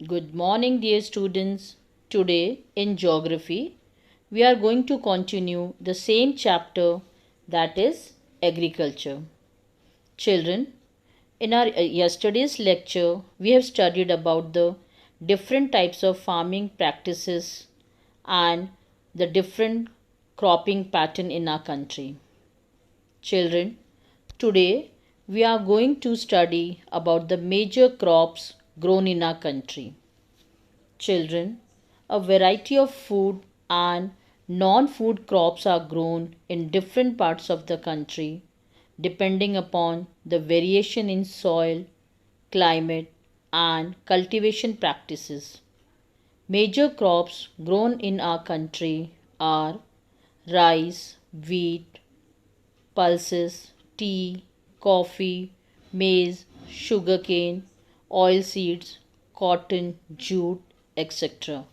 Good morning, dear students. Today in geography, we are going to continue the same chapter, that is agriculture. Children, in our yesterday's lecture, we have studied about the different types of farming practices and the different cropping pattern in our country. Children, today we are going to study about the major crops grown in our country. Children, a variety of food and non food crops are grown in different parts of the country depending upon the variation in soil, climate, and cultivation practices. Major crops grown in our country are rice, wheat, pulses, tea, coffee, maize, sugarcane, oilseeds, cotton, jute, etc.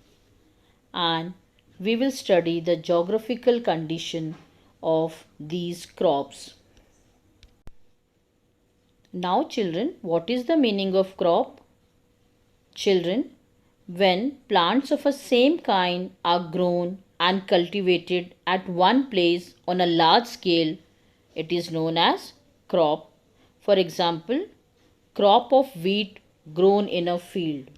And we will study the geographical condition of these crops. Now, children, what is the meaning of crop? Children, when plants of a same kind are grown and cultivated at one place on a large scale, it is known as crop. For example, crop of wheat grown in a field.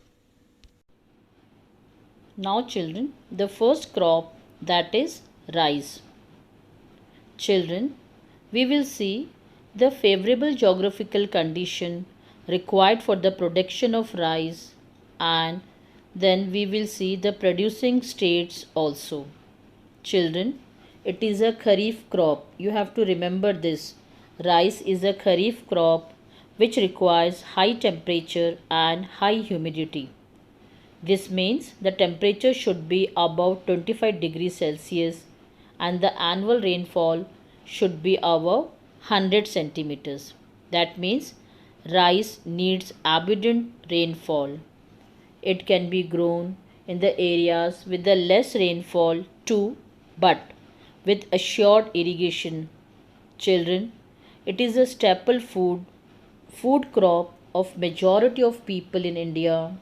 Now, children, the first crop, that is rice. Children, we will see the favorable geographical condition required for the production of rice, and then we will see the producing states also. Children, it is a kharif crop. You have to remember this. Rice is a kharif crop which requires high temperature and high humidity. This means the temperature should be above 25 degrees Celsius and the annual rainfall should be above 100 centimeters. That means rice needs abundant rainfall. It can be grown in the areas with the less rainfall too, but with assured irrigation. Children, it is a staple food crop of majority of people in India.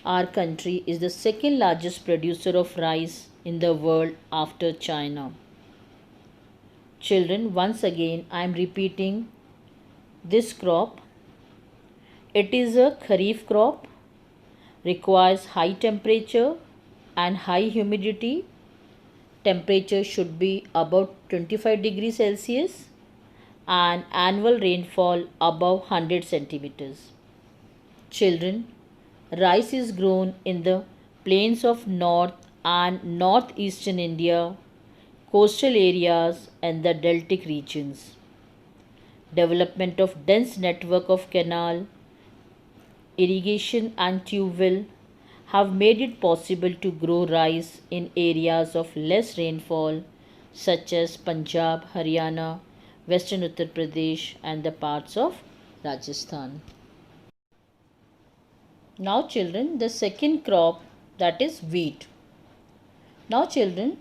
Our country is the second largest producer of rice in the world after China. Children, once again I am repeating this crop. It is a kharif crop, requires high temperature and high humidity. Temperature should be about 25 degrees Celsius and annual rainfall above 100 centimeters. Children, rice is grown in the plains of north and northeastern India, coastal areas and the deltic regions. Development of dense network of canal, irrigation and tube well have made it possible to grow rice in areas of less rainfall such as Punjab, Haryana, Western Uttar Pradesh and the parts of Rajasthan. Now children, the second crop, that is wheat. Now children,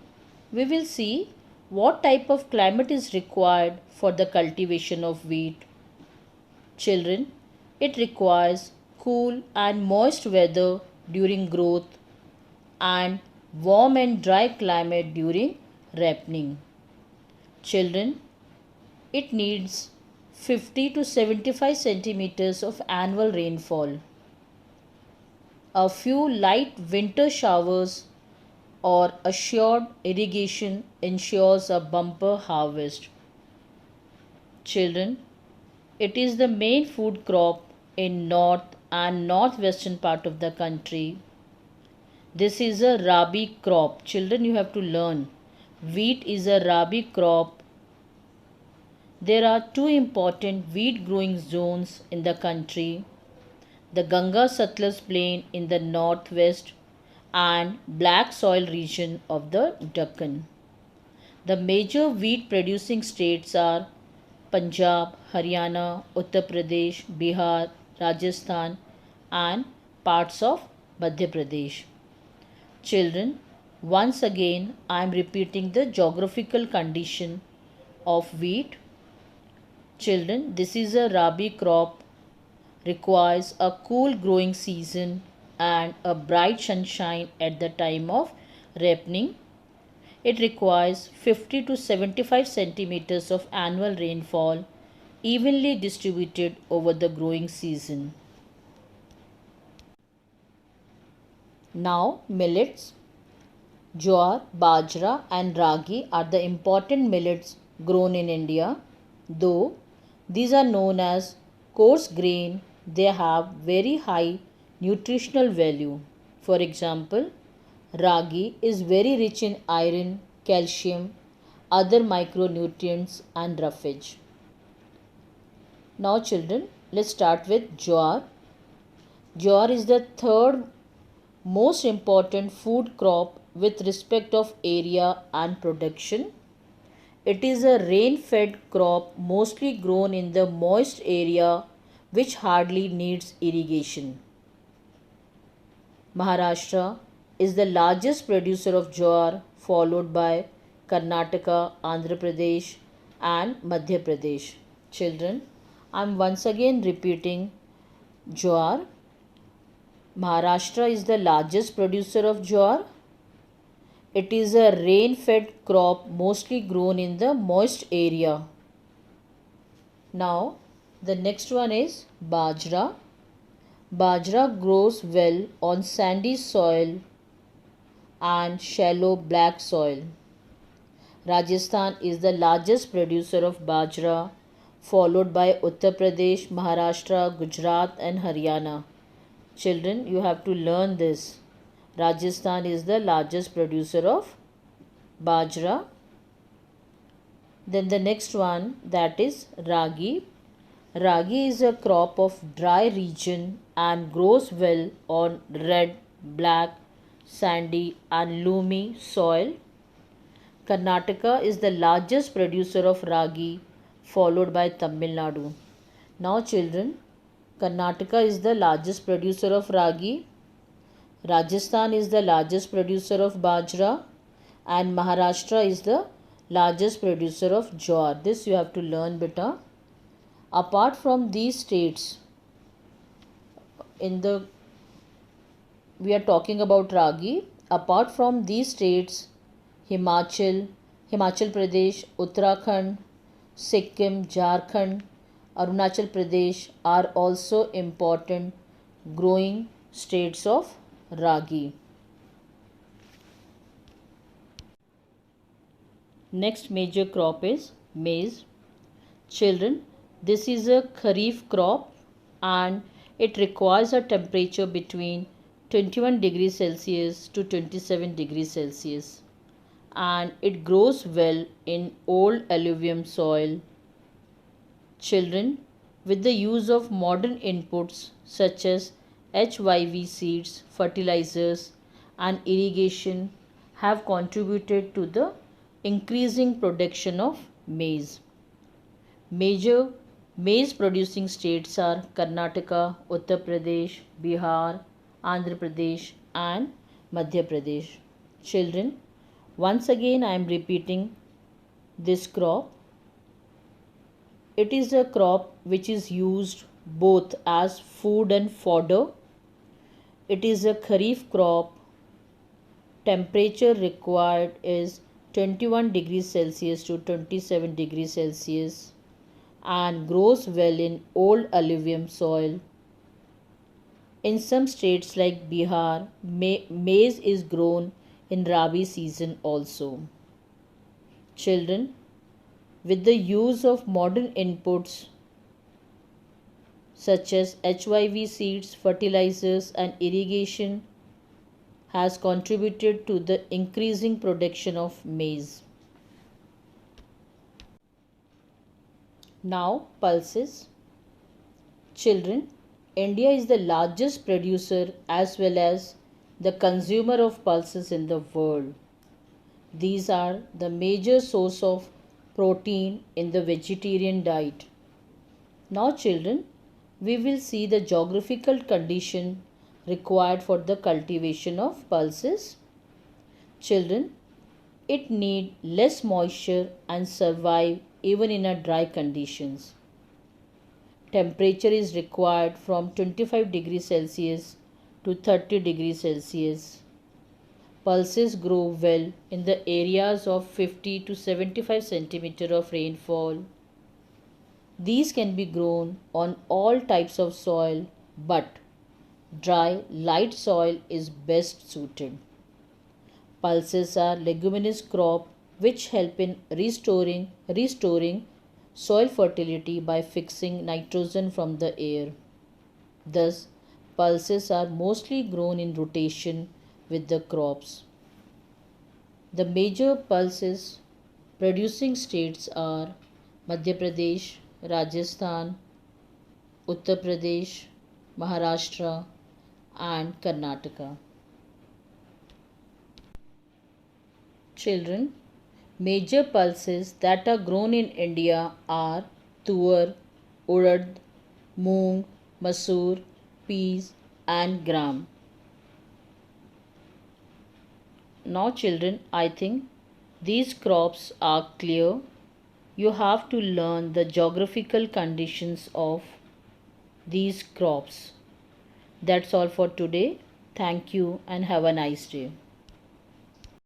we will see what type of climate is required for the cultivation of wheat. Children, it requires cool and moist weather during growth and warm and dry climate during ripening. Children, it needs 50 to 75 centimeters of annual rainfall. A few light winter showers or assured irrigation ensures a bumper harvest. Children, it is the main food crop in north and northwestern part of the country. This is a rabi crop. Children, you have to learn. Wheat is a rabi crop. There are two important wheat growing zones in the country: the Ganga Satluj plain in the northwest and black soil region of the Deccan. The major wheat producing states are Punjab, Haryana, Uttar Pradesh, Bihar, Rajasthan and parts of Madhya Pradesh. Children, once again I am repeating the geographical condition of wheat. Children, this is a rabi crop, requires a cool growing season and a bright sunshine at the time of ripening. It requires 50 to 75 centimeters of annual rainfall evenly distributed over the growing season. Now, millets. Jowar, bajra, and ragi are the important millets grown in India. Though these are known as coarse grain, they have very high nutritional value. For example, ragi is very rich in iron, calcium, other micronutrients, and roughage. Now, children, let's start with jowar. Jowar is the third most important food crop with respect of area and production. It is a rain-fed crop mostly grown in the moist area which hardly needs irrigation. Maharashtra is the largest producer of jowar, followed by Karnataka, Andhra Pradesh, and Madhya Pradesh. Children, I am once again repeating jowar. Maharashtra is the largest producer of jowar. It is a rain-fed crop mostly grown in the moist area. Now, the next one is bajra. Bajra grows well on sandy soil and shallow black soil. Rajasthan is the largest producer of bajra, followed by Uttar Pradesh, Maharashtra, Gujarat, and Haryana. Children, you have to learn this. Rajasthan is the largest producer of bajra. Then the next one, that is ragi. Ragi is a crop of dry region and grows well on red, black, sandy and loamy soil. Karnataka is the largest producer of ragi, followed by Tamil Nadu. Now children, Karnataka is the largest producer of ragi. Rajasthan is the largest producer of bajra, and Maharashtra is the largest producer of jowar. This you have to learn, beta. Apart from these states, we are talking about ragi. Apart from these states, Himachal Pradesh, Uttarakhand, Sikkim, Jharkhand, Arunachal Pradesh are also important growing states of ragi. Next major crop is maize. Children, this is a kharif crop and it requires a temperature between 21 degrees Celsius to 27 degrees Celsius, and it grows well in old alluvium soil. Children, with the use of modern inputs such as HYV seeds, fertilizers, and irrigation have contributed to the increasing production of maize. Major maize producing states are Karnataka, Uttar Pradesh, Bihar, Andhra Pradesh, and Madhya Pradesh. Children, once again I am repeating this crop. It is a crop which is used both as food and fodder. It is a kharif crop. Temperature required is 21 degrees Celsius to 27 degrees Celsius and grows well in old alluvium soil. In some states like Bihar, maize is grown in Rabi season also. Children, with the use of modern inputs such as HYV seeds, fertilizers, and irrigation has contributed to the increasing production of maize. Now, pulses. Children, India is the largest producer as well as the consumer of pulses in the world. These are the major source of protein in the vegetarian diet. Now, children, we will see the geographical condition required for the cultivation of pulses. Children, it need less moisture and survive even in a dry conditions. Temperature is required from 25 degrees Celsius to 30 degrees Celsius. Pulses grow well in the areas of 50 to 75 centimeter of rainfall. These can be grown on all types of soil, but dry, light soil is best suited. Pulses are leguminous crop which help in restoring soil fertility by fixing nitrogen from the air. Thus, pulses are mostly grown in rotation with the crops. The major pulses producing states are Madhya Pradesh, Rajasthan, Uttar Pradesh, Maharashtra, and Karnataka. Children, major pulses that are grown in India are tuar, urad, moong, masoor, peas, and gram. Now, children, I think these crops are clear. You have to learn the geographical conditions of these crops. That's all for today. Thank you and have a nice day.